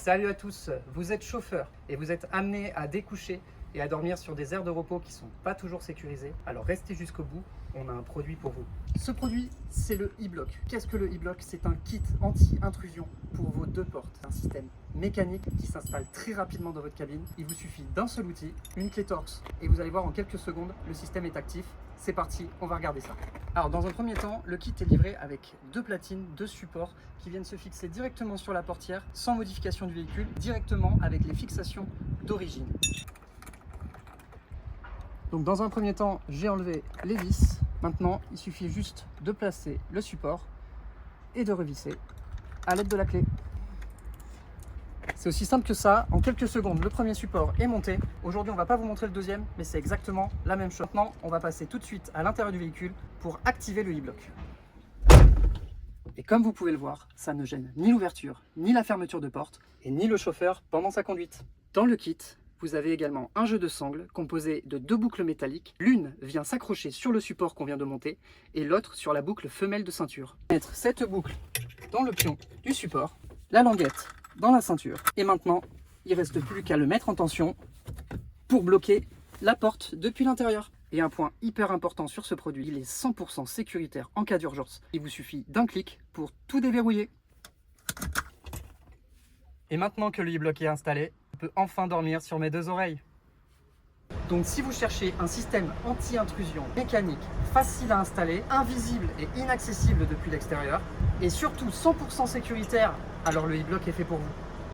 Salut à tous, vous êtes chauffeur et vous êtes amené à découcher et à dormir sur des aires de repos qui ne sont pas toujours sécurisées. Alors restez jusqu'au bout, on a un produit pour vous. Ce produit, c'est le e-block. Qu'est-ce que le e-block? C'est un kit anti-intrusion pour vos deux portes. Un système mécanique qui s'installe très rapidement dans votre cabine. Il vous suffit d'un seul outil, une clé Torx, et vous allez voir en quelques secondes, le système est actif. C'est parti, on va regarder ça. Alors dans un premier temps, le kit est livré avec deux platines, deux supports qui viennent se fixer directement sur la portière sans modification du véhicule, directement avec les fixations d'origine. Donc dans un premier temps, j'ai enlevé les vis. Maintenant, il suffit juste de placer le support et de revisser à l'aide de la clé. C'est aussi simple que ça, en quelques secondes, le premier support est monté. Aujourd'hui, on ne va pas vous montrer le deuxième, mais c'est exactement la même chose. Maintenant, on va passer tout de suite à l'intérieur du véhicule pour activer le e-block. Et comme vous pouvez le voir, ça ne gêne ni l'ouverture, ni la fermeture de porte, et ni le chauffeur pendant sa conduite. Dans le kit, vous avez également un jeu de sangles composé de deux boucles métalliques. L'une vient s'accrocher sur le support qu'on vient de monter, et l'autre sur la boucle femelle de ceinture. Mettre cette boucle dans le pion du support, la languette dans la ceinture. Et maintenant, il ne reste plus qu'à le mettre en tension pour bloquer la porte depuis l'intérieur. Et un point hyper important sur ce produit, il est 100% sécuritaire en cas d'urgence. Il vous suffit d'un clic pour tout déverrouiller. Et maintenant que le e-block est installé, on peut enfin dormir sur mes deux oreilles. Donc si vous cherchez un système anti-intrusion mécanique, facile à installer, invisible et inaccessible depuis l'extérieur, et surtout 100% sécuritaire, alors le e-block est fait pour vous.